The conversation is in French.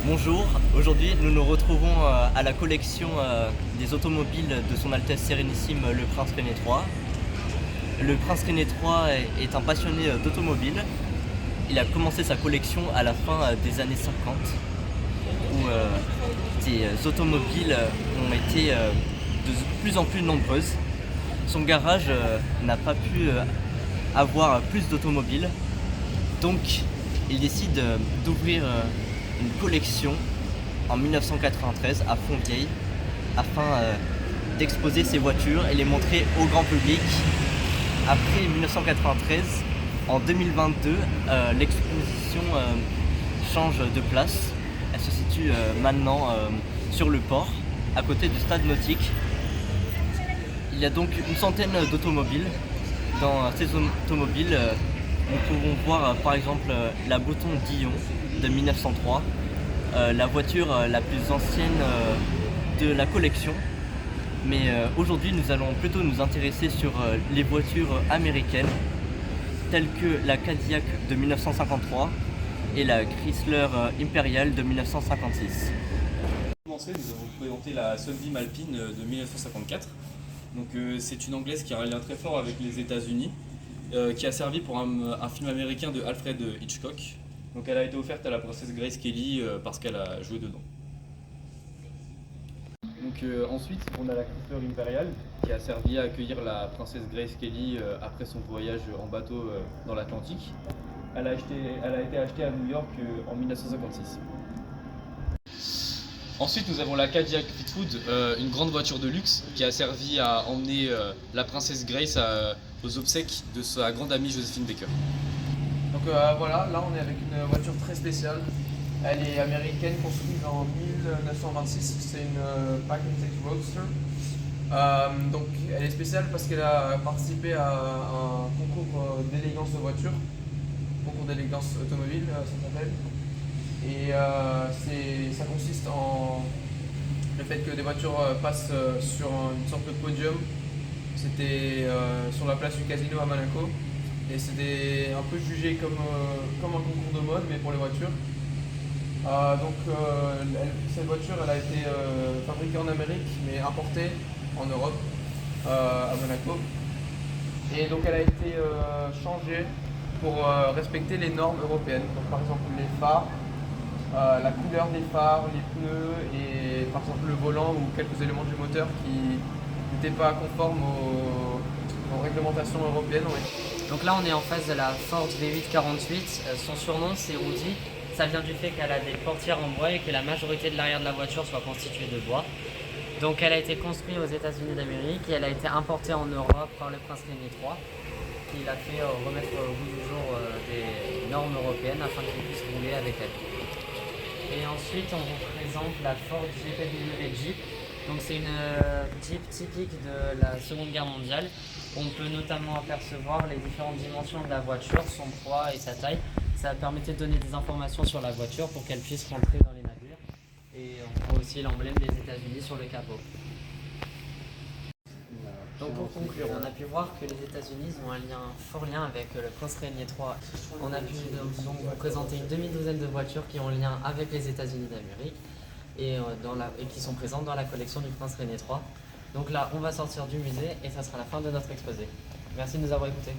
Bonjour, aujourd'hui nous nous retrouvons à la collection des automobiles de Son Altesse Sérénissime le Prince René III. Le Prince René III est un passionné d'automobile. Il a commencé sa collection à la fin des années 50 où ces automobiles ont été de plus en plus nombreuses. Son garage n'a pas pu avoir plus d'automobiles, donc il décide d'ouvrir une collection en 1993 à Fontvieille afin d'exposer ses voitures et les montrer au grand public. Après 1993, en 2022, l'exposition change de place. Elle se situe maintenant sur le port, à côté du stade nautique. Il y a donc une centaine d'automobiles. Dans ces automobiles, nous pouvons voir par exemple la Bouton Dillon de 1903, la voiture la plus ancienne de la collection. Mais aujourd'hui, nous allons plutôt nous intéresser sur les voitures américaines, telles que la Cadillac de 1953 et la Chrysler Imperial de 1956. Pour commencer, nous avons présenté la Sunbeam Alpine de 1954. Donc, c'est une anglaise qui a un lien très fort avec les États-Unis, qui a servi pour un film américain de Alfred Hitchcock. Donc, elle a été offerte à la princesse Grace Kelly parce qu'elle a joué dedans. Donc, ensuite, on a la Chrysler Imperial qui a servi à accueillir la princesse Grace Kelly après son voyage en bateau dans l'Atlantique. Elle a été achetée à New York en 1956. Ensuite, nous avons la Cadillac Fleetwood, une grande voiture de luxe qui a servi à emmener la princesse Grace aux obsèques de sa grande amie Josephine Baker. Donc voilà, là on est avec une voiture très spéciale. Elle est américaine, construite en 1926. C'est une Pack and Six Roadster. Donc elle est spéciale parce qu'elle a participé à un concours d'élégance de voiture, concours d'élégance automobile, ça s'appelle. Et ça consiste en le fait que des voitures passent sur une sorte de podium. C'était sur la place du Casino à Monaco. Et c'était un peu jugé comme un concours de mode, mais pour les voitures. Cette voiture elle a été fabriquée en Amérique, mais importée en Europe, à Monaco. Et donc elle a été changée pour respecter les normes européennes. Donc, par exemple les phares, la couleur des phares, les pneus et par exemple le volant ou quelques éléments du moteur qui n'étaient pas conformes aux réglementations européennes. Donc là on est en face de la Ford V848, son surnom c'est Woody. Ça vient du fait qu'elle a des portières en bois et que la majorité de l'arrière de la voiture soit constituée de bois. Donc elle a été construite aux États-Unis d'Amérique et elle a été importée en Europe par le Prince René III, qui l'a fait remettre au goût du jour des normes européennes afin qu'il puisse rouler avec elle. Et ensuite on vous présente la Ford GPW Jeep. Donc c'est une Jeep typique de la Seconde Guerre mondiale. On peut notamment apercevoir les différentes dimensions de la voiture, son poids et sa taille. Ça permettait de donner des informations sur la voiture pour qu'elle puisse rentrer dans les navires. Et on voit aussi l'emblème des États-Unis sur le capot. Donc pour conclure, on a pu voir que les États-Unis ont un fort lien avec le Prince René III. On a pu donc vous présenter une demi-douzaine de voitures qui ont lien avec les États-Unis d'Amérique et qui sont présentes dans la collection du Prince René III. Donc là, on va sortir du musée et ça sera la fin de notre exposé. Merci de nous avoir écoutés.